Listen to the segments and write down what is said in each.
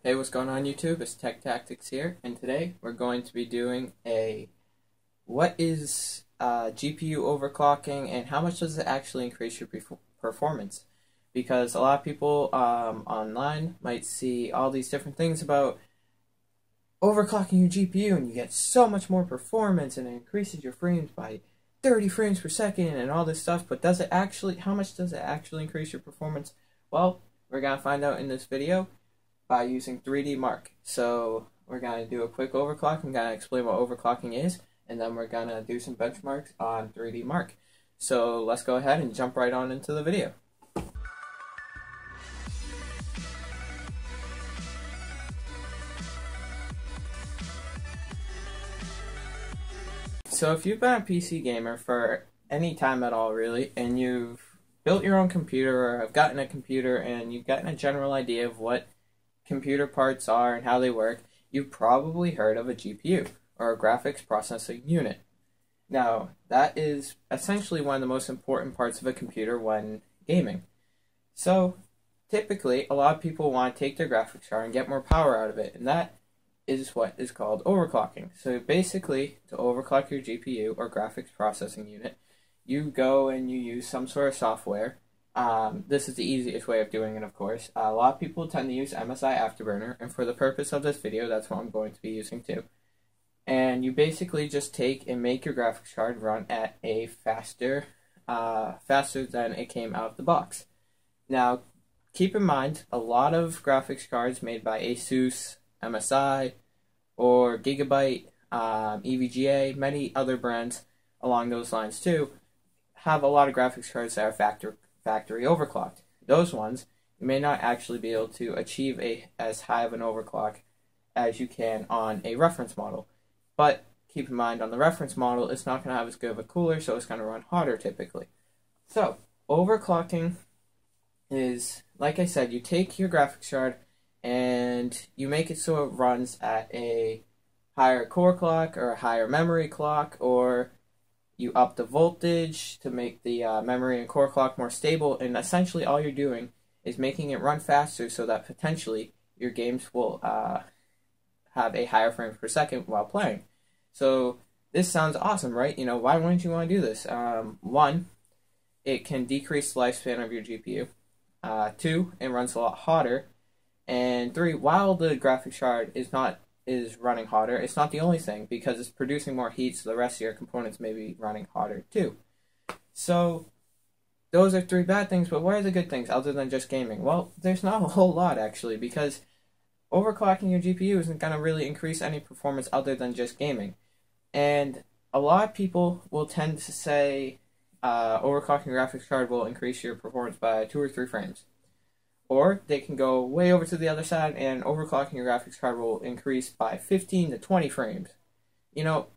Hey, what's going on YouTube? It's Tech Tactics here, and today we're going to be doing a what is GPU overclocking and how much does it actually increase your performance? Because a lot of people online might see all these different things about overclocking your GPU and you get so much more performance and it increases your frames by 30 frames per second and all this stuff, but does it actually, how much does it actually increase your performance? Well, we're going to find out in this video by using 3D Mark. So we're going to do a quick overclock. I'm going to explain what overclocking is, and then we're going to do some benchmarks on 3D Mark. So let's go ahead and jump right on into the video. So if you've been a PC gamer for any time at all really, and you've built your own computer or have gotten a computer and you've gotten a general idea of what computer parts are and how they work, you've probably heard of a GPU, or a graphics processing unit. Now, that is essentially one of the most important parts of a computer when gaming. So, typically, a lot of people want to take their graphics card and get more power out of it, and that is what is called overclocking. So basically, to overclock your GPU, or graphics processing unit, you go and you use some sort of software. This is the easiest way of doing it, of course. A lot of people tend to use MSI Afterburner, and for the purpose of this video, that's what I'm going to be using too. And you basically just take and make your graphics card run at a faster than it came out of the box. Now, keep in mind, a lot of graphics cards made by Asus, MSI, or Gigabyte, EVGA, many other brands along those lines too, have a lot of graphics cards that are factory overclocked. Those ones, you may not actually be able to achieve as high of an overclock as you can on a reference model. But keep in mind, on the reference model, it's not going to have as good of a cooler, so it's going to run hotter typically. So, overclocking is, like I said, you take your graphics card and you make it so it runs at a higher core clock or a higher memory clock, or you up the voltage to make the memory and core clock more stable, and essentially all you're doing is making it run faster so that potentially your games will have a higher frames per second while playing. So this sounds awesome, right? You know, why wouldn't you want to do this? One, it can decrease the lifespan of your GPU. Two, it runs a lot hotter. And three, while the graphics card is running hotter, it's not the only thing, because it's producing more heat, so the rest of your components may be running hotter too. So those are three bad things, but what are the good things other than just gaming? Well, there's not a whole lot actually, because overclocking your GPU isn't going to really increase any performance other than just gaming. And a lot of people will tend to say overclocking your graphics card will increase your performance by 2 or 3 frames. Or they can go way over to the other side and overclocking your graphics card will increase by 15 to 20 frames. You know,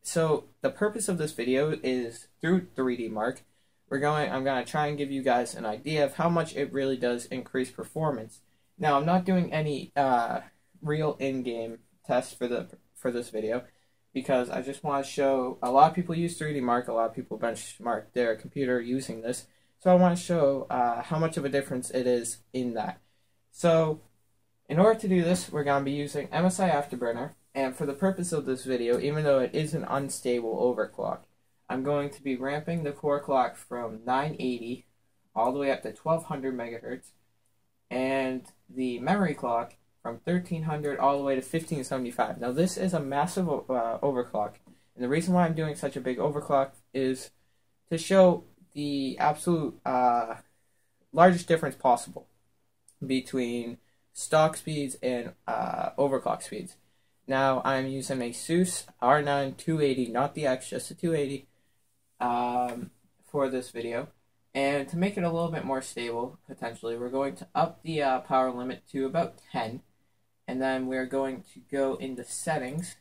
so the purpose of this video is, through 3D Mark, I'm going to try and give you guys an idea of how much it really does increase performance. Now, I'm not doing any real in-game tests for this video, because I just want to show, a lot of people use 3D Mark, a lot of people benchmark their computer using this. So I want to show how much of a difference it is in that. So in order to do this, we're going to be using MSI Afterburner. And for the purpose of this video, even though it is an unstable overclock, I'm going to be ramping the core clock from 980 all the way up to 1200 megahertz. And the memory clock from 1300 all the way to 1575. Now this is a massive overclock. And the reason why I'm doing such a big overclock is to show the absolute largest difference possible between stock speeds and overclock speeds. Now I'm using a Asus R9 280, not the X, just the 280, for this video. And to make it a little bit more stable, potentially, we're going to up the power limit to about 10. And then we're going to go into settings,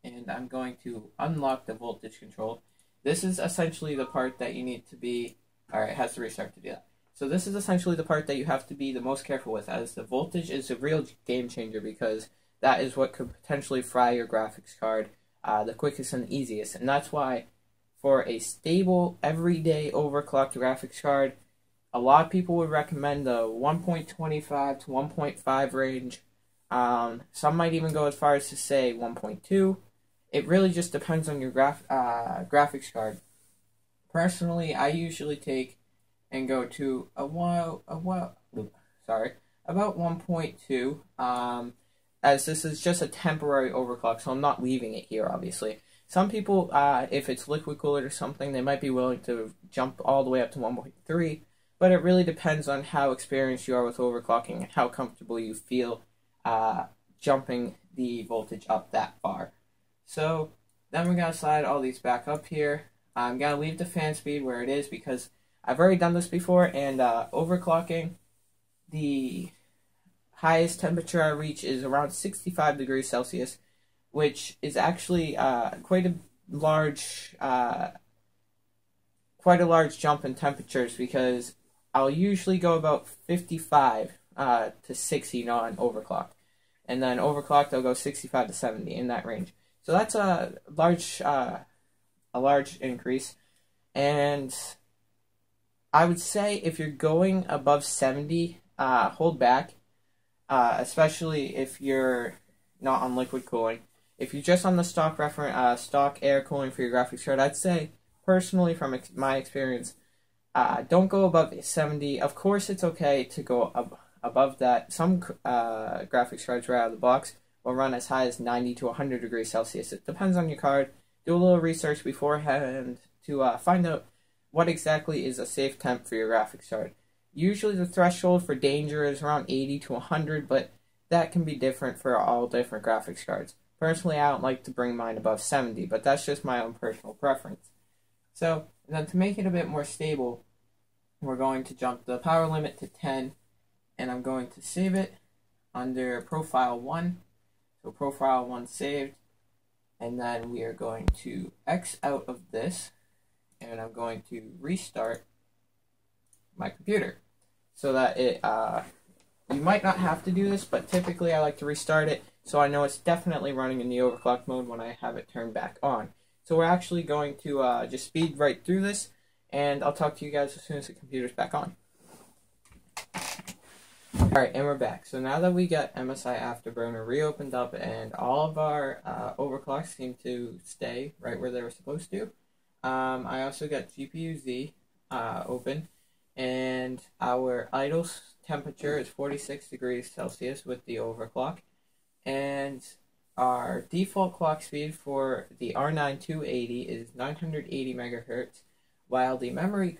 and I'm going to unlock the voltage control. This is essentially the part that you need to be, alright, it has to restart to do that. So this is essentially the part that you have to be the most careful with, as the voltage is a real game changer, because that is what could potentially fry your graphics card the quickest and easiest. And that's why, for a stable, everyday overclocked graphics card, a lot of people would recommend the 1.25 to 1.5 range Some might even go as far as to say 1.2. It really just depends on your graphics card. Personally, I usually take and go to about 1.2, as this is just a temporary overclock, so I'm not leaving it here, obviously. Some people, if it's liquid cooled or something, they might be willing to jump all the way up to 1.3, but it really depends on how experienced you are with overclocking and how comfortable you feel jumping the voltage up that far. So then we're going to slide all these back up here. I'm going to leave the fan speed where it is because I've already done this before, and overclocking, the highest temperature I reach is around 65 degrees Celsius, which is actually quite a large jump in temperatures, because I'll usually go about 55 to 60 on overclock, and then overclocked I'll go 65 to 70 in that range. So that's a large increase, and I would say if you're going above 70, hold back, especially if you're not on liquid cooling. If you're just on the stock stock air cooling for your graphics card, I'd say, personally, from my experience, don't go above 70. Of course, it's okay to go above that. Some graphics cards right out of the box will run as high as 90 to 100 degrees Celsius. It depends on your card. Do a little research beforehand to find out what exactly is a safe temp for your graphics card. Usually the threshold for danger is around 80 to 100, but that can be different for all different graphics cards. Personally, I don't like to bring mine above 70, but that's just my own personal preference. So, then to make it a bit more stable, we're going to jump the power limit to 10, and I'm going to save it under Profile 1. So Profile 1 saved, and then we are going to X out of this, and I'm going to restart my computer so that it, you might not have to do this, but typically I like to restart it so I know it's definitely running in the overclock mode when I have it turned back on. So we're actually going to just speed right through this, and I'll talk to you guys as soon as the computer's back on. Alright, and we're back. So now that we got MSI Afterburner reopened up and all of our overclocks seem to stay right where they were supposed to, I also got GPU-Z open, and our idle temperature is 46 degrees Celsius with the overclock, and our default clock speed for the R9 280 is 980 megahertz, while the memory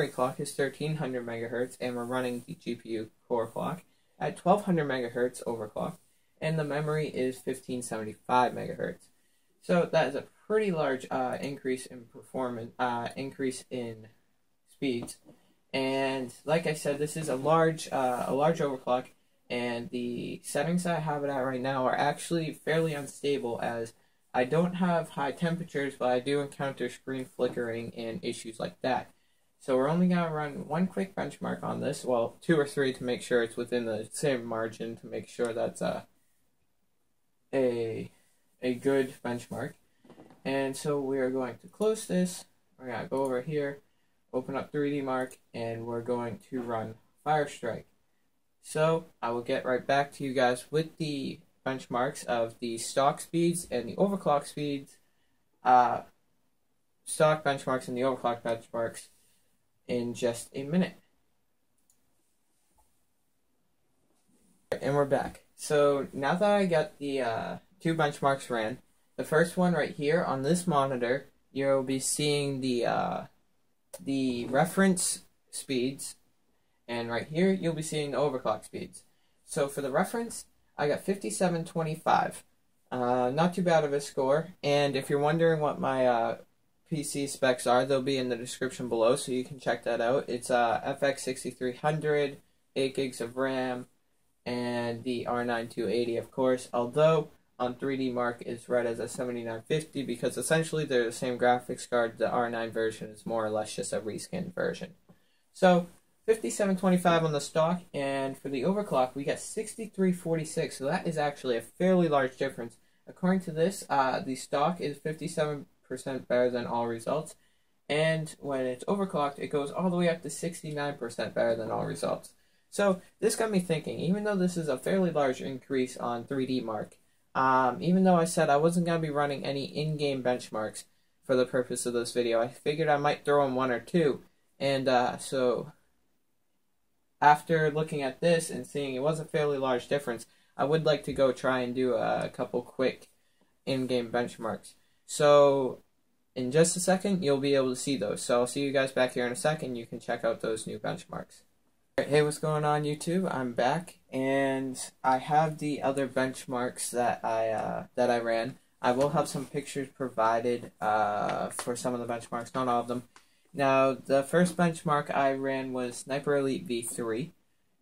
clock is 1300 megahertz, and we're running the GPU core clock at 1200 megahertz overclock, and the memory is 1575 megahertz. So that is a pretty large increase in performance, increase in speeds. And like I said, this is a large overclock, and the settings I have it at right now are actually fairly unstable, as I don't have high temperatures, but I do encounter screen flickering and issues like that. So we're only going to run one quick benchmark on this, well, 2 or 3 to make sure it's within the same margin, to make sure that's a good benchmark. And so we are going to close this. We're going to go over here, open up 3D Mark, and we're going to run Firestrike. So I will get right back to you guys with the benchmarks of the stock speeds and the overclock speeds, stock benchmarks and the overclock benchmarks, in just a minute. And we're back. So now that I got the 2 benchmarks ran, the first one right here on this monitor, you'll be seeing the reference speeds, and right here you'll be seeing the overclock speeds. So for the reference, I got 5725. Not too bad of a score, and if you're wondering what my PC specs are, they'll be in the description below, so you can check that out. It's FX 6300, 8 gigs of RAM, and the R9 280, of course, although on 3D Mark is read as a 7950, because essentially they're the same graphics card. The R9 version is more or less just a reskinned version. So 5725 on the stock, and for the overclock we got 6346, so that is actually a fairly large difference. According to this, the stock is 57% better than all results, and when it's overclocked it goes all the way up to 69% better than all results. So this got me thinking, even though this is a fairly large increase on 3D Mark, even though I said I wasn't going to be running any in-game benchmarks for the purpose of this video, I figured I might throw in one or two. And so after looking at this and seeing it was a fairly large difference, I would like to go try and do a couple quick in-game benchmarks. So in just a second, you'll be able to see those. So I'll see you guys back here in a second. You can check out those new benchmarks. Hey, what's going on, YouTube? I'm back, and I have the other benchmarks that I ran. I will have some pictures provided for some of the benchmarks, not all of them. Now, the first benchmark I ran was Sniper Elite V3,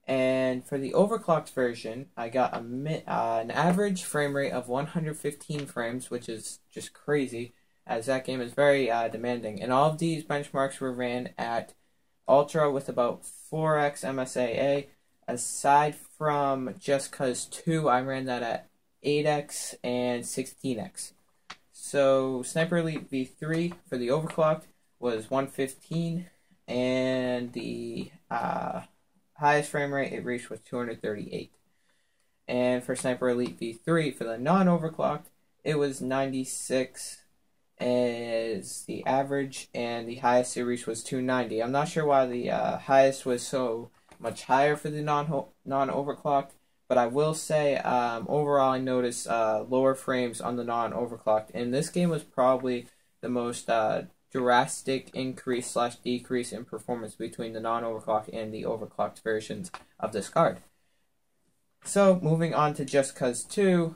and for the overclocked version, I got an average frame rate of 115 frames, which is just crazy, as that game is very demanding. And all of these benchmarks were ran at Ultra with about 4x MSAA. Aside from Just Cause 2, I ran that at 8x and 16x. So Sniper Elite V3 for the overclocked was 115, and the highest frame rate it reached was 238. And for Sniper Elite V3 for the non-overclocked, it was 96 as the average, and the highest it reached was 290. I'm not sure why the highest was so much higher for the non-overclocked, but I will say overall I noticed lower frames on the non-overclocked, and this game was probably the most drastic increase / decrease in performance between the non-overclocked and the overclocked versions of this card. So moving on to Just Cause 2,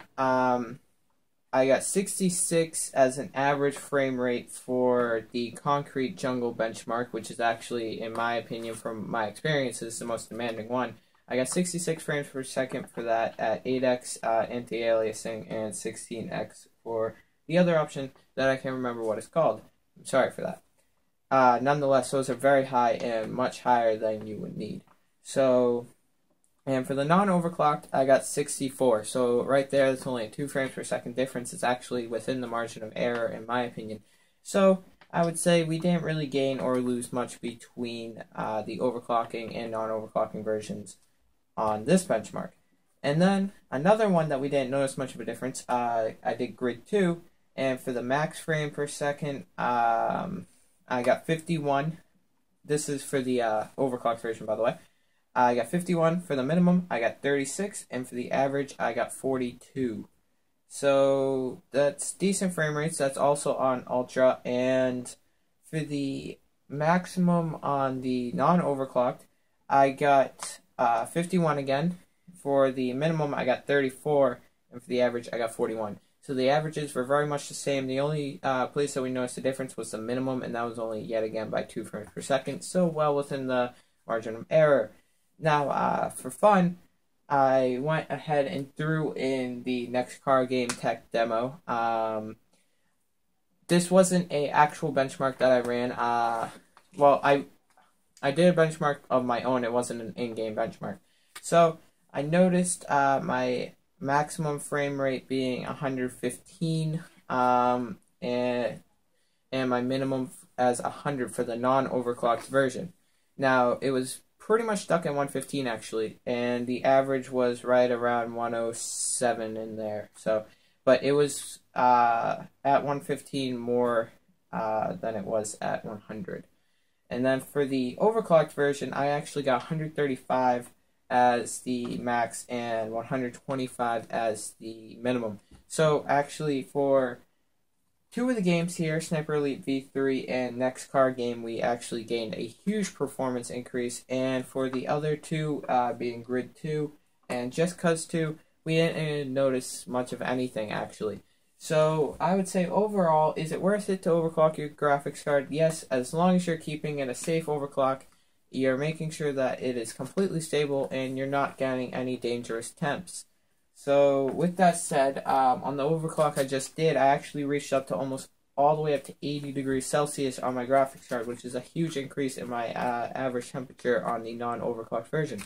I got 66 as an average frame rate for the Concrete Jungle benchmark, which is actually, in my opinion, from my experiences, the most demanding one. I got 66 frames per second for that at 8x anti-aliasing and 16x for the other option that I can't remember what it's called. I'm sorry for that. Nonetheless, those are very high and much higher than you would need. So, and for the non-overclocked, I got 64. So right there, that's only a 2 frames per second difference. It's actually within the margin of error, in my opinion. So I would say we didn't really gain or lose much between the overclocking and non-overclocking versions on this benchmark. And then another one that we didn't notice much of a difference, I did Grid 2, and for the max frame per second, I got 51. This is for the overclocked version, by the way. I got 51 for the minimum, I got 36, and for the average, I got 42. So that's decent frame rates. That's also on Ultra, and for the maximum on the non-overclocked, I got 51 again. For the minimum, I got 34, and for the average, I got 41. So the averages were very much the same. The only place that we noticed the difference was the minimum, and that was only yet again by 2 frames per second, so well within the margin of error. Now, for fun, I went ahead and threw in the Next Car Game Tech demo. This wasn't an actual benchmark that I ran. Well, I did a benchmark of my own. It wasn't an in-game benchmark. So I noticed my maximum frame rate being 115, and my minimum as 100 for the non-overclocked version. Now, it was pretty much stuck at 115 actually, and the average was right around 107 in there. So, but it was at 115 more than it was at 100. And then for the overclocked version, I actually got 135 as the max and 125 as the minimum. So actually for 2 of the games here, Sniper Elite V3 and Next Car Game, we actually gained a huge performance increase. And for the other 2, being Grid 2 and Just Cause 2, we didn't notice much of anything actually. So I would say overall, is it worth it to overclock your graphics card? Yes, as long as you're keeping it a safe overclock. You're making sure that it is completely stable and you're not getting any dangerous temps. So with that said, on the overclock I just did, I actually reached up to almost all the way up to 80 degrees Celsius on my graphics card, which is a huge increase in my average temperature on the non-overclocked version.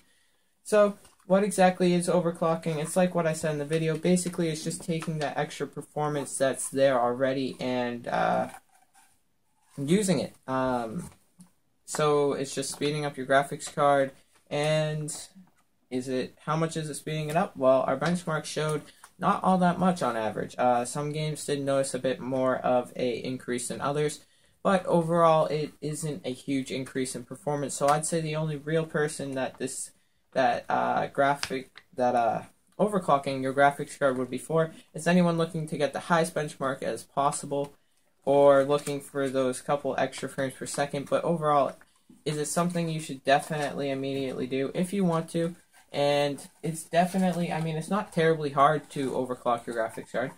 So what exactly is overclocking? It's like what I said in the video. Basically, it's just taking that extra performance that's there already and using it. So it's just speeding up your graphics card, And how much is it speeding it up? Well, our benchmark showed not all that much on average. Some games did notice a bit more of a increase than others, but overall it isn't a huge increase in performance. So I'd say the only real person that overclocking your graphics card would be for is anyone looking to get the highest benchmark as possible, or looking for those couple extra frames per second. But overall, is it something you should definitely immediately do if you want to? And it's definitely, I mean, it's not terribly hard to overclock your graphics card,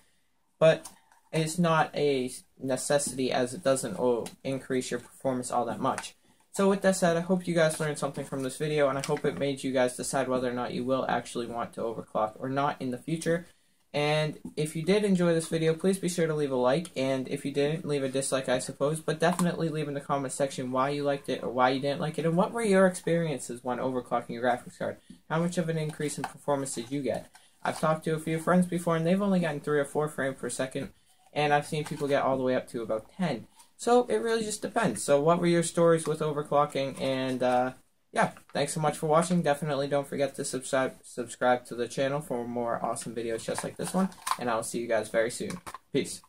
but it's not a necessity, as it doesn't increase your performance all that much. So with that said, I hope you guys learned something from this video, and I hope it made you guys decide whether or not you will actually want to overclock or not in the future. And if you did enjoy this video, please be sure to leave a like, and if you didn't, leave a dislike, I suppose, but definitely leave in the comment section why you liked it or why you didn't like it, and what were your experiences when overclocking your graphics card. How much of an increase in performance did you get? I've talked to a few friends before, and they've only gotten 3 or 4 frames per second, and I've seen people get all the way up to about 10. So it really just depends. So what were your stories with overclocking? And yeah, thanks so much for watching. Definitely don't forget to subscribe to the channel for more awesome videos just like this one, and I'll see you guys very soon. Peace.